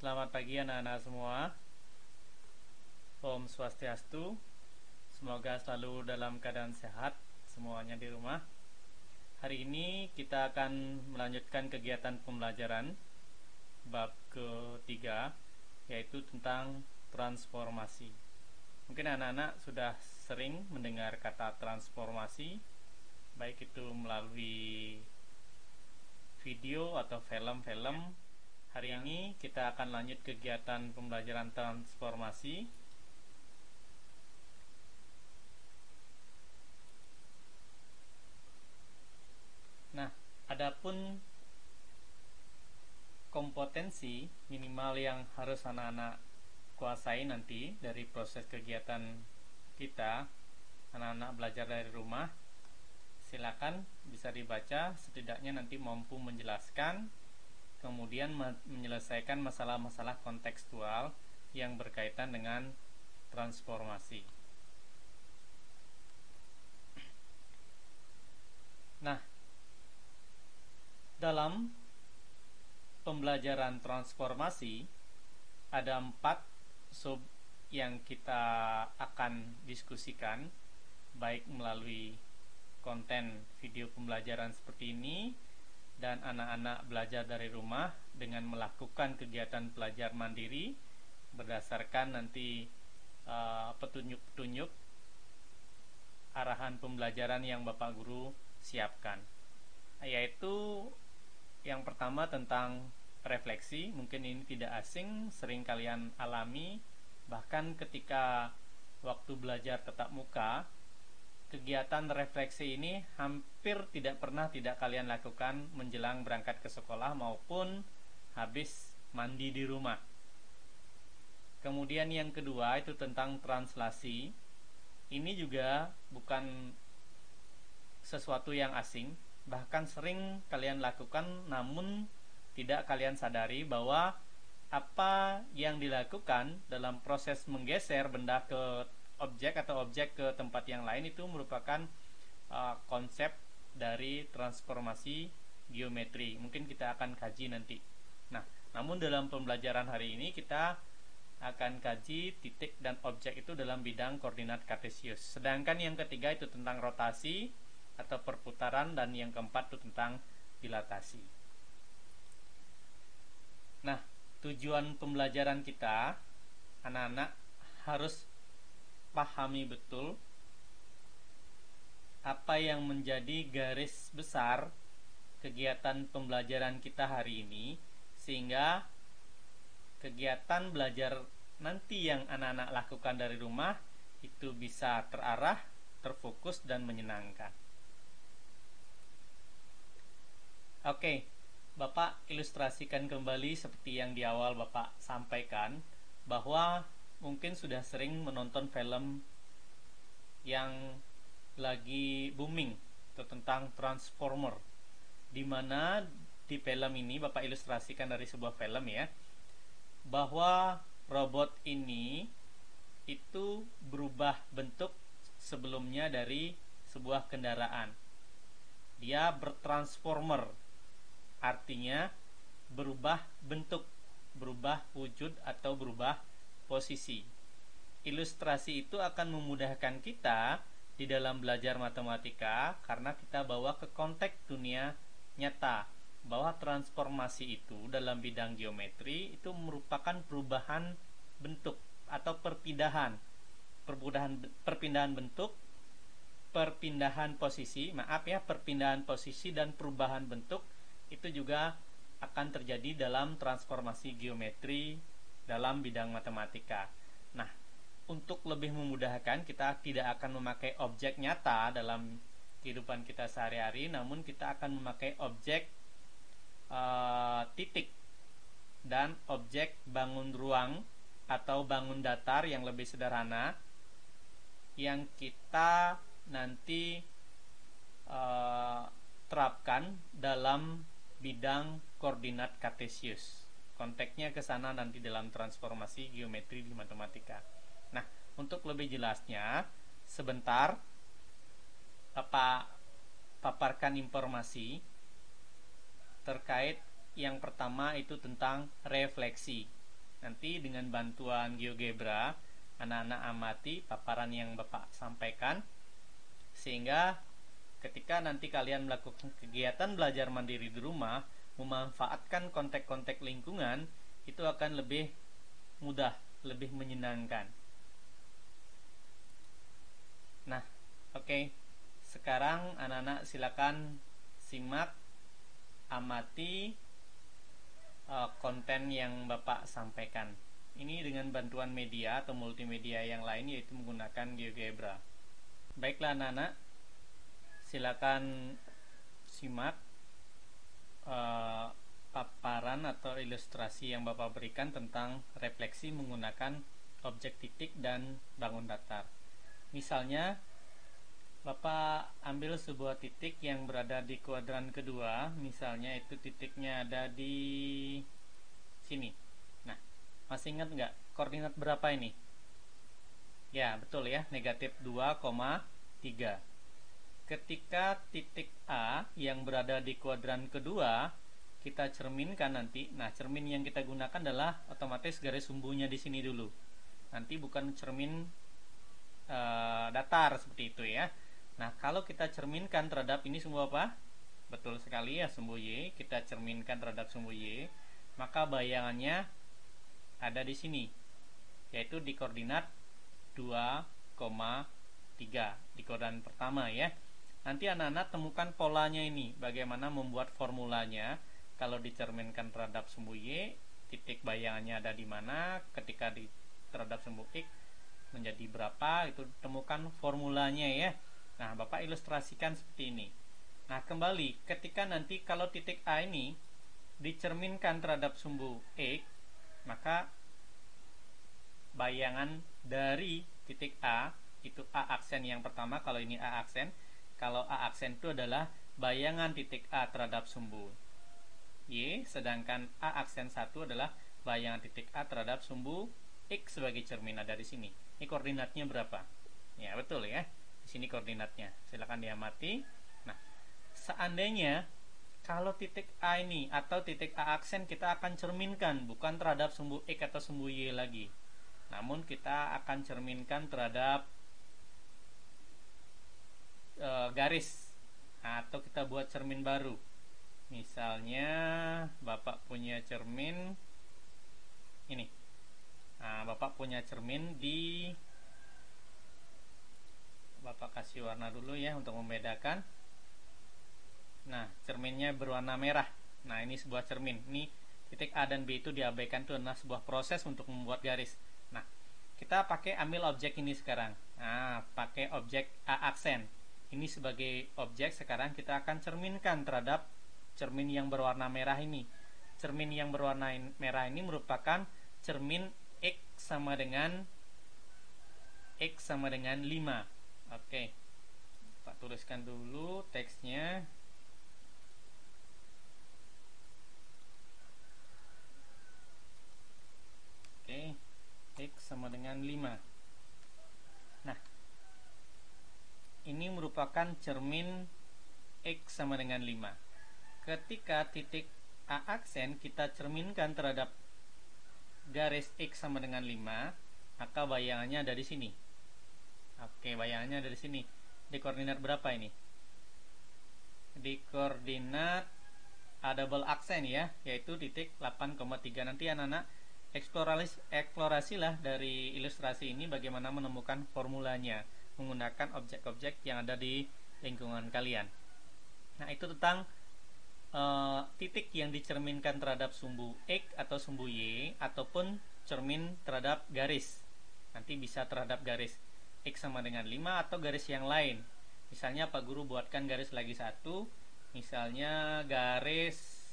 Selamat pagi anak-anak semua. Om Swastiastu. Semoga selalu dalam keadaan sehat semuanya di rumah. Hari ini kita akan melanjutkan kegiatan pembelajaran bab ketiga, yaitu tentang transformasi. Mungkin anak-anak sudah sering mendengar kata transformasi, baik itu melalui video atau film-film. Hari ini kita akan lanjut kegiatan pembelajaran transformasi. Nah, adapun kompetensi minimal yang harus anak-anak kuasai nanti dari proses kegiatan kita, anak-anak belajar dari rumah, silakan bisa dibaca, setidaknya nanti mampu menjelaskan, kemudian menyelesaikan masalah-masalah kontekstual yang berkaitan dengan transformasi. Nah, dalam pembelajaran transformasi ada 4 sub yang kita akan diskusikan, baik melalui konten video pembelajaran seperti ini dan anak-anak belajar dari rumah dengan melakukan kegiatan belajar mandiri berdasarkan nanti petunjuk-petunjuk arahan pembelajaran yang Bapak Guru siapkan, yaitu yang pertama tentang refleksi. Mungkin ini tidak asing, sering kalian alami, bahkan ketika waktu belajar tatap muka. Kegiatan refleksi ini hampir tidak pernah tidak kalian lakukan menjelang berangkat ke sekolah maupun habis mandi di rumah. Kemudian yang kedua itu tentang translasi. Ini juga bukan sesuatu yang asing, bahkan sering kalian lakukan namun tidak kalian sadari bahwa apa yang dilakukan dalam proses menggeser benda ke objek atau objek ke tempat yang lain itu merupakan konsep dari transformasi geometri. Mungkin kita akan kaji nanti. Nah, namun dalam pembelajaran hari ini kita akan kaji titik dan objek itu dalam bidang koordinat kartesius. Sedangkan yang ketiga itu tentang rotasi atau perputaran, dan yang keempat itu tentang dilatasi. Nah, tujuan pembelajaran kita, anak-anak harus pahami betul apa yang menjadi garis besar kegiatan pembelajaran kita hari ini, sehingga kegiatan belajar nanti yang anak-anak lakukan dari rumah itu bisa terarah, terfokus, dan menyenangkan. Oke, Bapak ilustrasikan kembali seperti yang di awal Bapak sampaikan, bahwa mungkin sudah sering menonton film yang lagi booming itu tentang Transformer, di mana di film ini Bapak ilustrasikan dari sebuah film ya, bahwa robot ini itu berubah bentuk sebelumnya dari sebuah kendaraan. Dia bertransformer, artinya berubah bentuk, berubah wujud atau berubah posisi. Ilustrasi itu akan memudahkan kita di dalam belajar matematika karena kita bawa ke konteks dunia nyata, bahwa transformasi itu dalam bidang geometri itu merupakan perubahan bentuk atau perpindahan bentuk, perpindahan posisi dan perubahan bentuk itu juga akan terjadi dalam transformasi geometri dalam bidang matematika. Nah, untuk lebih memudahkan, kita tidak akan memakai objek nyata dalam kehidupan kita sehari-hari, namun kita akan memakai objek titik dan objek bangun ruang atau bangun datar yang lebih sederhana, yang kita nanti terapkan dalam bidang koordinat kartesius. Konteksnya ke sana nanti dalam transformasi geometri di matematika. Nah, untuk lebih jelasnya, sebentar Bapak paparkan informasi terkait yang pertama itu tentang refleksi. Nanti dengan bantuan GeoGebra, anak-anak amati paparan yang Bapak sampaikan, sehingga ketika nanti kalian melakukan kegiatan belajar mandiri di rumah, memanfaatkan konteks-konteks lingkungan, itu akan lebih mudah, lebih menyenangkan. Nah, oke. Sekarang anak-anak silakan simak, amati konten yang Bapak sampaikan. Ini dengan bantuan media atau multimedia yang lain, yaitu menggunakan GeoGebra. Baiklah anak-anak, silakan simak paparan atau ilustrasi yang Bapak berikan tentang refleksi menggunakan objek titik dan bangun datar. Misalnya, Bapak ambil sebuah titik yang berada di kuadran kedua, misalnya itu titiknya ada di sini. Nah, masih ingat nggak koordinat berapa ini? Ya, betul ya, negatif 2,3. Ketika titik A yang berada di kuadran kedua, kita cerminkan nanti. Nah, cermin yang kita gunakan adalah otomatis garis sumbunya di sini dulu. Nanti bukan cermin datar seperti itu ya. Nah, kalau kita cerminkan terhadap ini sumbu apa? Betul sekali ya, sumbu Y. Kita cerminkan terhadap sumbu Y, maka bayangannya ada di sini, yaitu di koordinat 2,3 di koordinat pertama ya. Nanti anak-anak temukan polanya ini, bagaimana membuat formulanya. Kalau dicerminkan terhadap sumbu Y, titik bayangannya ada di mana, ketika terhadap sumbu X menjadi berapa, itu temukan formulanya ya. Nah, Bapak ilustrasikan seperti ini. Nah, kembali ketika nanti kalau titik A ini dicerminkan terhadap sumbu X, maka bayangan dari titik A, itu A aksen yang pertama, kalau ini A aksen. Kalau A aksen itu adalah bayangan titik A terhadap sumbu Y, sedangkan A aksen 1 adalah bayangan titik A terhadap sumbu X sebagai cermin. Ada di sini. Ini koordinatnya berapa? Ya, betul ya. Di sini koordinatnya. Silakan diamati. Nah, seandainya kalau titik A ini atau titik A aksen kita akan cerminkan bukan terhadap sumbu X atau sumbu Y lagi, namun kita akan cerminkan terhadap garis, atau kita buat cermin baru. Misalnya Bapak punya cermin ini. Nah, Bapak punya cermin di, Bapak kasih warna dulu ya untuk membedakan. Nah, cerminnya berwarna merah. Nah, ini sebuah cermin. Ini titik A dan B itu diabaikan, itu adalah sebuah proses untuk membuat garis. Nah, kita pakai ambil objek ini sekarang. Nah, pakai objek A aksen. Ini sebagai objek, sekarang kita akan cerminkan terhadap cermin yang berwarna merah ini. Cermin yang berwarna merah ini merupakan cermin X sama dengan 5. Oke, Pak tuliskan dulu teksnya. Oke, X sama dengan 5. Nah, ini merupakan cermin X sama dengan 5. Ketika titik A aksen kita cerminkan terhadap garis X sama dengan 5, maka bayangannya ada di sini. Oke, bayangannya ada di sini. Di koordinat berapa ini? Di koordinat A double aksen ya, yaitu titik 8,3. Nanti anak-anak eksplorasilah dari ilustrasi ini bagaimana menemukan formulanya menggunakan objek-objek yang ada di lingkungan kalian. Nah, itu tentang titik yang dicerminkan terhadap sumbu X atau sumbu Y, ataupun cermin terhadap garis. Nanti bisa terhadap garis X sama dengan 5 atau garis yang lain. Misalnya Pak Guru buatkan garis lagi satu, misalnya garis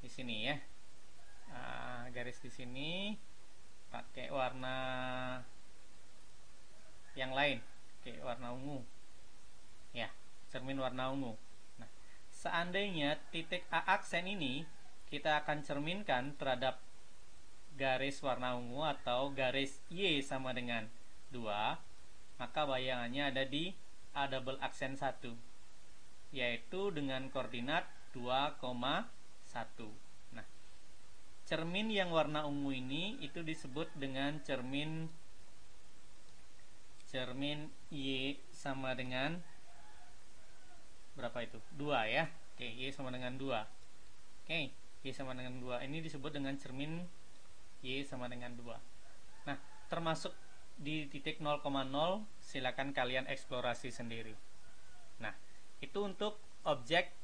di sini ya. Garis di sini pakai warna yang lain, oke, warna ungu ya, cermin warna ungu. Nah, seandainya titik A aksen ini kita akan cerminkan terhadap garis warna ungu atau garis Y sama dengan 2, maka bayangannya ada di A double aksen 1, yaitu dengan koordinat 2,1. Nah, cermin yang warna ungu ini itu disebut dengan cermin Y sama dengan berapa itu? 2 ya. Oke, Y sama dengan 2. Oke, Y sama dengan 2. Ini disebut dengan cermin Y sama dengan 2. Nah, termasuk di titik 0,0 silakan kalian eksplorasi sendiri. Nah, itu untuk objek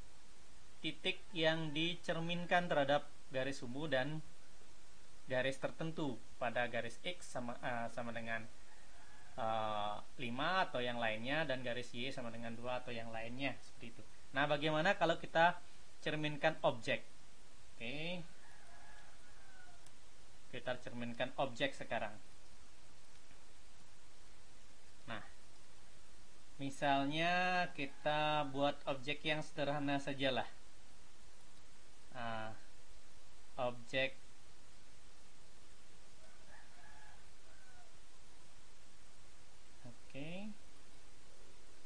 titik yang dicerminkan terhadap garis sumbu dan garis tertentu pada garis X sama dengan 5 atau yang lainnya, dan garis Y sama dengan 2 atau yang lainnya, seperti itu. Nah, bagaimana kalau kita cerminkan objek? Oke, kita cerminkan objek sekarang. Nah, misalnya kita buat objek yang sederhana sajalah. Objek oke,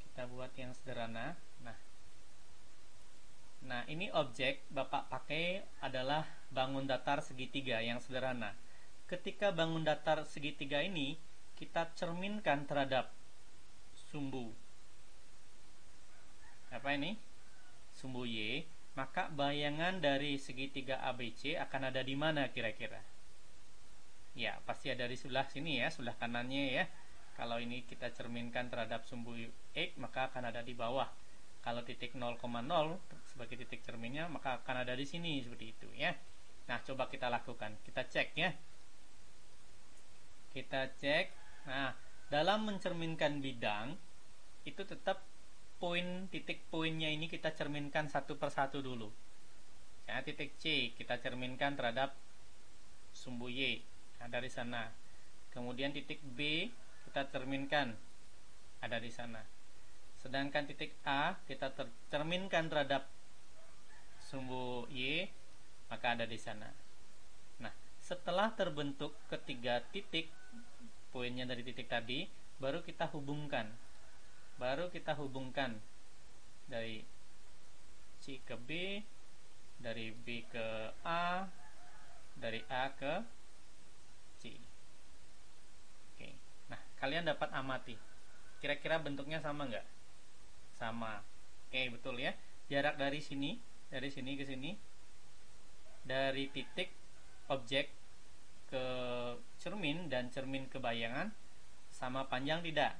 kita buat yang sederhana. Nah, ini objek Bapak pakai adalah bangun datar segitiga yang sederhana. Ketika bangun datar segitiga ini kita cerminkan terhadap sumbu apa ini? Sumbu Y, maka bayangan dari segitiga ABC akan ada di mana kira-kira? Ya, pasti ada di sebelah sini ya, sebelah kanannya ya. Kalau ini kita cerminkan terhadap sumbu X, maka akan ada di bawah. Kalau titik 0,0 sebagai titik cerminnya, maka akan ada di sini, seperti itu ya. Nah, coba kita lakukan. Kita cek ya. Kita cek. Nah, dalam mencerminkan bidang, itu tetap titik poinnya ini kita cerminkan satu persatu dulu. Ya, titik C kita cerminkan terhadap sumbu Y. Nah, dari sana. Kemudian titik B kita cerminkan ada di sana. Sedangkan titik A kita cerminkan terhadap sumbu Y, maka ada di sana. Nah, setelah terbentuk ketiga titik poinnya dari titik tadi, baru kita hubungkan. Dari C ke B, dari B ke A, dari A ke C. Oke. Nah, kalian dapat amati. Kira-kira bentuknya sama nggak? Sama. Oke, betul ya. Jarak dari sini ke sini, dari titik objek ke cermin dan cermin ke bayangan sama panjang tidak?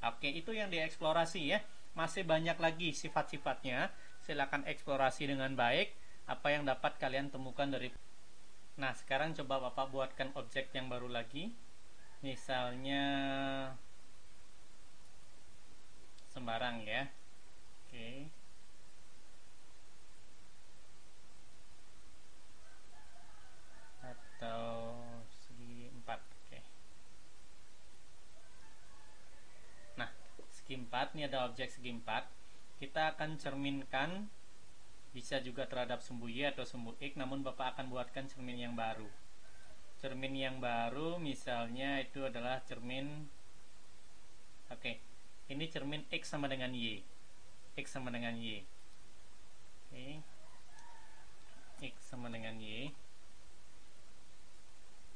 Oke, itu yang dieksplorasi ya. Masih banyak lagi sifat-sifatnya. Silakan eksplorasi dengan baik apa yang dapat kalian temukan dari. Nah, sekarang coba Bapak buatkan objek yang baru lagi. Misalnya sembarang ya. Oke. Atau segi 4. Oke. Nah, segi 4 ini ada objek segi 4. Kita akan cerminkan, bisa juga terhadap sumbu Y atau sumbu X, namun Bapak akan buatkan cermin yang baru. Cermin yang baru misalnya itu adalah cermin. Oke. Ini cermin X sama dengan Y. X sama dengan Y. Oke. X sama dengan Y.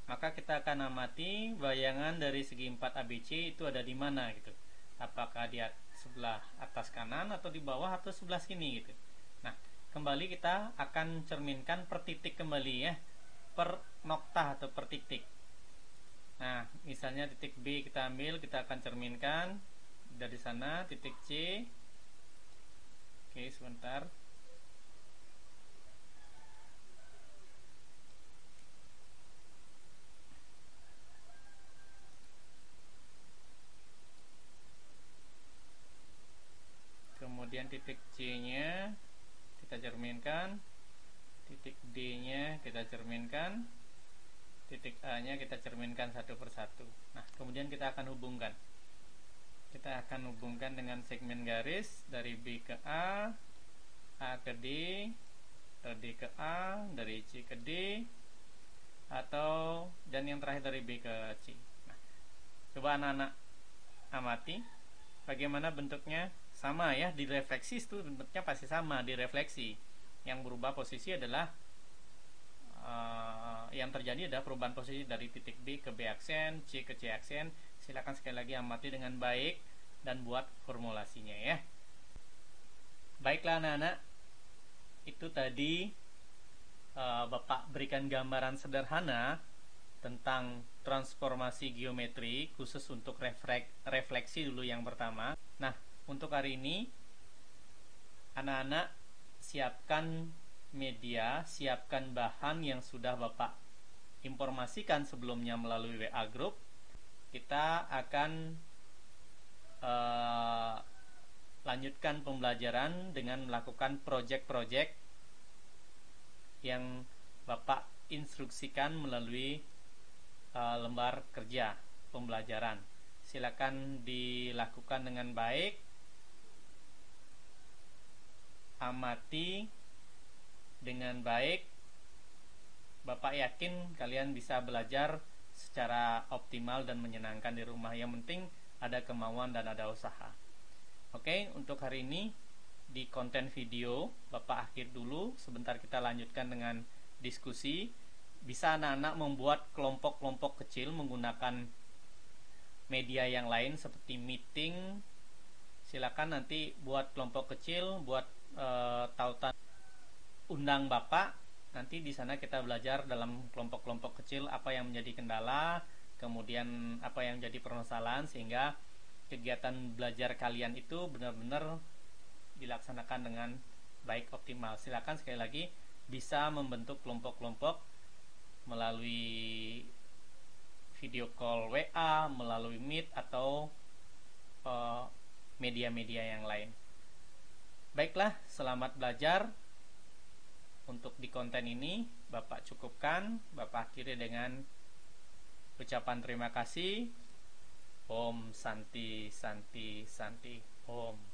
Maka kita akan amati bayangan dari segi 4 ABC itu ada di mana gitu. Apakah di sebelah atas kanan atau di bawah atau sebelah sini gitu. Nah, kembali kita akan cerminkan per titik kembali ya. Per noktah atau per titik. Nah, misalnya titik B kita ambil, kita akan cerminkan dari sana. Titik C. Oke, sebentar. Kemudian titik C nya kita cerminkan, titik D nya kita cerminkan, titik A nya kita cerminkan satu persatu. Nah, kemudian kita akan hubungkan. Kita akan hubungkan dengan segmen garis dari B ke A ke D, D ke A, dari C ke D, atau dan yang terakhir dari B ke C. Nah, coba anak-anak amati bagaimana bentuknya. Sama ya, direfleksi itu bentuknya pasti sama, direfleksi. Yang berubah posisi adalah yang terjadi adalah perubahan posisi dari titik B ke B aksen, C ke C aksen. Silakan sekali lagi amati dengan baik dan buat formulasinya ya. Baiklah anak-anak, itu tadi Bapak berikan gambaran sederhana tentang transformasi geometri khusus untuk refleksi dulu yang pertama. Nah, untuk hari ini anak-anak siapkan media, siapkan bahan yang sudah Bapak informasikan sebelumnya melalui WA Group. Kita akan lanjutkan pembelajaran dengan melakukan project-project yang Bapak instruksikan melalui lembar kerja pembelajaran. Silakan dilakukan dengan baik, amati dengan baik. Bapak yakin kalian bisa belajar secara optimal dan menyenangkan di rumah. Yang penting ada kemauan dan ada usaha. Oke, untuk hari ini di konten video Bapak akhir dulu. Sebentar kita lanjutkan dengan diskusi. Bisa anak-anak membuat kelompok-kelompok kecil menggunakan media yang lain seperti meeting. Silakan nanti buat kelompok kecil, buat tautan, undang Bapak. Nanti di sana kita belajar dalam kelompok-kelompok kecil apa yang menjadi kendala, kemudian apa yang jadi permasalahan, sehingga kegiatan belajar kalian itu benar-benar dilaksanakan dengan baik, optimal. Silakan sekali lagi bisa membentuk kelompok-kelompok melalui video call WA, melalui Meet, atau media-media yang lain. Baiklah, selamat belajar. Untuk di konten ini Bapak cukupkan, Bapak akhiri dengan ucapan terima kasih. Om Santi Santi Santi Om.